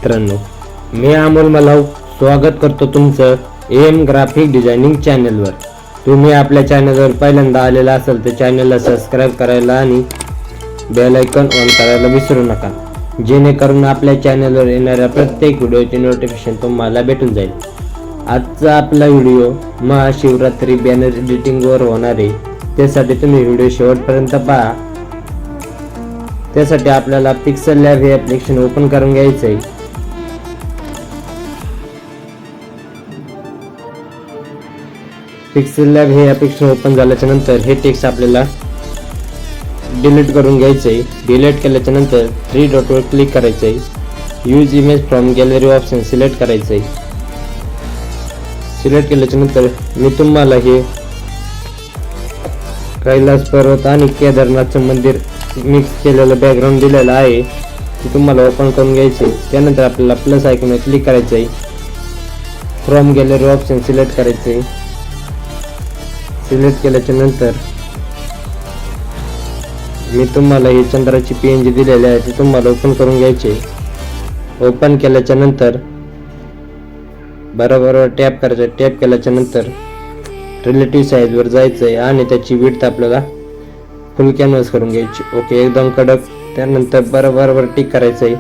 मित्रांनो, मी अमोल मलाव स्वागत करतो तुमचं एम ग्राफिक डिझायनिंग चॅनलवर। तुम्ही आपल्या चॅनलवर पहिल्यांदा आलेला असाल तर चॅनलला सबस्क्राइब करायला आणि बेल आयकॉन ऑन करायला विसरू नका, जेणेकरून आपल्या चॅनलवर येणाऱ्या प्रत्येक व्हिडिओची नोटिफिकेशन तुम्हाला भेटून जाईल। आजचा आपला व्हिडिओ महाशिवरात्री बॅनर एडिटिंगवर होणार आहे, त्यासाठी तुम्ही व्हिडिओ शेवटपर्यंत पहा। त्यासाठी आपल्याला पिक्सल लॅब हे ॲप्लिकेशन ओपन करून घ्यायचं आहे। पिक्सल लॅब हे ॲप्लिकेशन ओपन झाल्याच्या नंतर हे टेक्स्ट आपल्याला डिलीट करून घ्यायचं आहे। डिलीट केल्याच्या नंतर थ्री डॉटवर क्लिक करायचं आहे। Use image from gallery option select करायचं आहे। सिलेक्ट केल्याच्या नंतर मी तुम्हाला हे कैलास पर्वत आणि केदारनाथचं मंदिर मिक्स केलेलं बॅकग्राऊंड दिलेलं आहे, ते तुम्हाला ओपन करून घ्यायचे। त्यानंतर आपल्याला प्लस आयकॉनवर क्लिक करायचं आहे। फ्रॉम गॅलरी ऑप्शन सिलेक्ट करायचं आहे। सिलेक्ट केल्याच्या नंतर मी तुम्हाला हे चंद्राची PNG दिलेली आहे, ते तुम्हाला ओपन करून घ्यायचे। ओपन केल्याच्या नंतर बरोबर टॅप करायचं। टॅप केल्याच्या नंतर रिलेटिव्ह साईजवर जायचं आहे आणि त्याची विड्थ आपल्याला फुल कॅनव्हास करून घ्यायची। ओके, एकदम कडक। त्यानंतर बरोबर टिक करायचं आहे।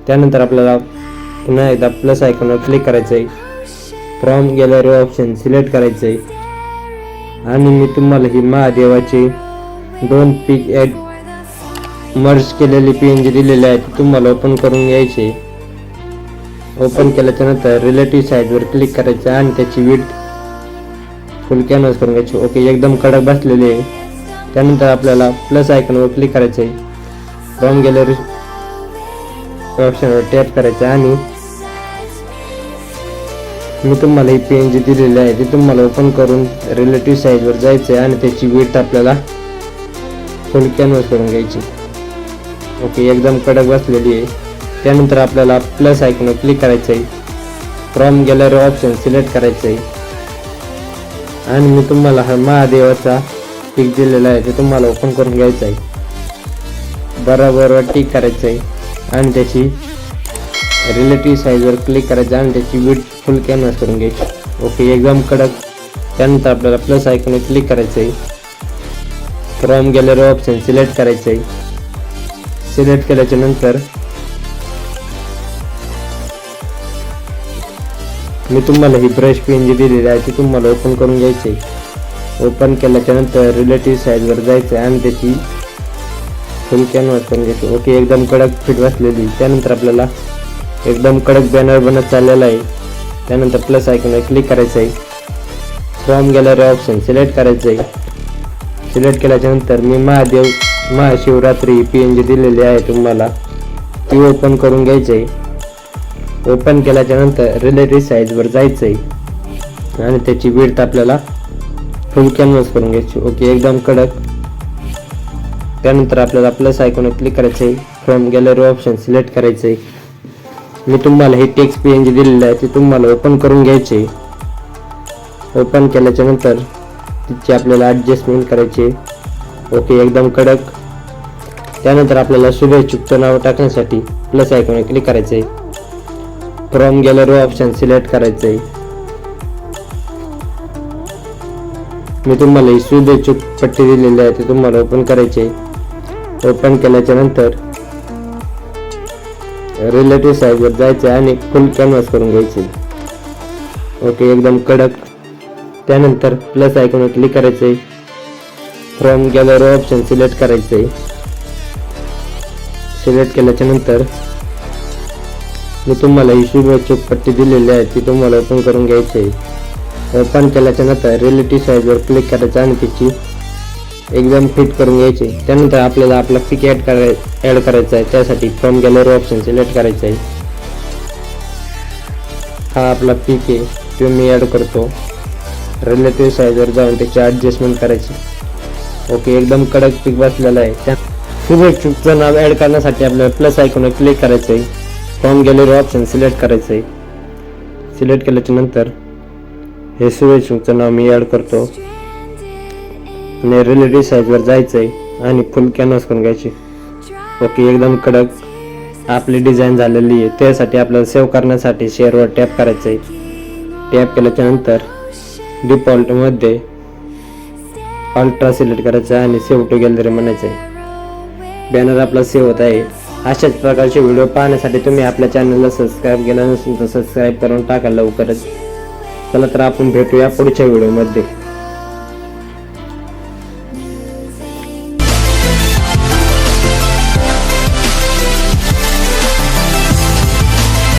त्यानंतर आपल्याला पुन्हा एकदा प्लस आयकॉनवर क्लिक करायचं आहे। फ्रॉम गॅलरी ऑप्शन सिलेक्ट करायचं आहे आणि मी तुम्हाला ही महादेवाची दोन पिक ॲड मर्ज केलेली PNG दिलेली आहे, ती तुम्हाला ओपन करून घ्यायची। ओपन केल्याच्या नंतर रिलेटिव्ह साईजवर क्लिक करायचं आणि त्याची विड्थ फुल कॅनव्हास करून घ्यायची। ओके, एकदम कडक बसलेली आहे। त्यानंतर आपल्याला प्लस आयकॉनवर क्लिक करायचं आहे। फ्रॉम गॅलरी ऑप्शनवर टॅप करायचं आणि मी तुम्हाला ही PNG दिलेली आहे, ती तुम्हाला ओपन करून रिलेटिव्ह साईजवर जायचं आहे आणि त्याची विड्थ आपल्याला फुल कॅनव्हास करून घ्यायची। ओके, एकदम कडक बसलेली आहे। त्यानंतर आपल्याला प्लस आयकॉनवर क्लिक करायचं आहे। फ्रॉम गॅलरी ऑप्शन सिलेक्ट करायचं आहे आणि मी तुम्हाला हा महादेवाचा पिक दिलेला आहे, ते तुम्हाला ओपन करून घ्यायचं आहे। बरोबर टिक करायचं आहे आणि त्याची रिलेटिव्ह साईजवर क्लिक करायचं आणि त्याची विड्थ फुल कॅनव्हास करून घ्यायची। ओके, एकदम कडक। त्यानंतर आपल्याला प्लस आयकॉनवर क्लिक करायचं आहे। फ्रॉम गॅलरी ऑप्शन सिलेक्ट करायचं आहे। सिलेक्ट केल्याच्या नंतर मी तुम्हाला ही ब्रश PNG दिलेली आहे, ती तुम्हाला ओपन करून घ्यायची। ओपन केल्याच्या नंतर रिलेटिव्ह साईजवर जायचं आणि त्याची फुल कॅनव्हास करून घ्यायची। ओके, एकदम कडक फिट बसलेली। त्यानंतर आपल्याला एकदम कडक बॅनर बनत चाललेला आहे। त्यानंतर प्लस आयकॉनवर क्लिक करायचं आहे। फ्रॉम गॅलरी ऑप्शन सिलेक्ट करायचं आहे। सिलेक्ट केल्याच्या नंतर मी महाशिवरात्री PNG दिलेली आहे तुम्हाला, ती ओपन करून घ्यायची आहे। ओपन केल्याच्या नंतर रिलेटिव्ह साईजवर जायचं आहे आणि त्याची विड्थ आपल्याला फुल कॅनव्हास करून घ्यायची। ओके, एकदम कडक। त्यानंतर आपल्याला प्लस आयकॉनवर क्लिक करायचं आहे। फ्रॉम गॅलरी ऑप्शन सिलेक्ट करायचं आहे। मी तुम्हाला हे टेक्स्ट PNG दिलेलं आहे, ते तुम्हाला ओपन करून घ्यायचे। ओपन केल्याच्या नंतर तिची आपल्याला ॲडजस्टमेंट करायची। ओके, एकदम कडक। त्यानंतर आपल्याला शुभेच्छुकचं नाव टाकण्यासाठी प्लस आयकॉनवर क्लिक करायचं आहे। फ्रॉम गॅलरी ऑप्शन सिलेक्ट करायचं आहे। मी तुम्हाला ही शुभेच्छुक पट्टी दिलेली आहे, ते तुम्हाला ओपन करायचे। ओपन केल्याच्या नंतर रिलेटिव्ह साईजवर जायचं आणि फुल कॅनव्हास करून घ्यायचे। ओके, एकदम कडक। त्यानंतर प्लस आयकॉनवर क्लिक करायचं आहे। फ्रॉम गॅलरी ऑप्शन सिलेक्ट करायचं आहे। सिलेक्ट केल्याच्या नंतर मी तुम्हाला ही शुभेच्छुक पट्टी दिलेली आहे, ती तुम्हाला ओपन करून घ्यायची। ओपन केल्याच्या नंतर रिलेटिव्ह साईजवर क्लिक करायचं आणि तिची एकदम फिट करून घ्यायची। त्यानंतर आपल्याला आपला पिक ॲड करायचा आहे, त्यासाठी फ्रॉम गॅलरी ऑप्शन सिलेक्ट करायचं आहे। हा आपला पिक आहे, तो मी ॲड करतो। रिलेटिव्ह साईजवर जाऊन त्याची ॲडजस्टमेंट करायची। ओके, एकदम कडक पिक बसलेला आहे। त्या शुभेच्छुकचं नाव ॲड करण्यासाठी आपल्याला प्लस आयकॉनवर क्लिक करायचं आहे। फ्रॉम गॅलरी ऑप्शन सिलेक्ट करायचं आहे। सिलेक्ट केल्याच्या नंतर हे शुभेच्छुकचं नाव मी ॲड करतो आणि रिलेटिव्ह साईजवर जायचं आहे आणि फुल कॅनव्हास करून घ्यायची। ओके, एकदम कडक। आपली डिझाईन झालेली आहे. त्यासाठी आपल्याला सेव्ह करण्यासाठी शेअरवर टॅप करायचं आहे. टॅप केल्याच्या नंतर डिफॉल्टमध्ये अल्ट्रा सिलेक्ट करायचं आहे आणि सेव्ह टू गॅलरी म्हणायचं आहे. बॅनर आपला सेव्ह होत आहे. अशाच प्रकारचे व्हिडिओ पाहण्यासाठी तुम्ही आपल्या चॅनलला सबस्क्राईब केलं नसेल तर सबस्क्राईब करून टाका लवकरच. चला तर आपण भेटूया पुढच्या व्हिडिओमध्ये.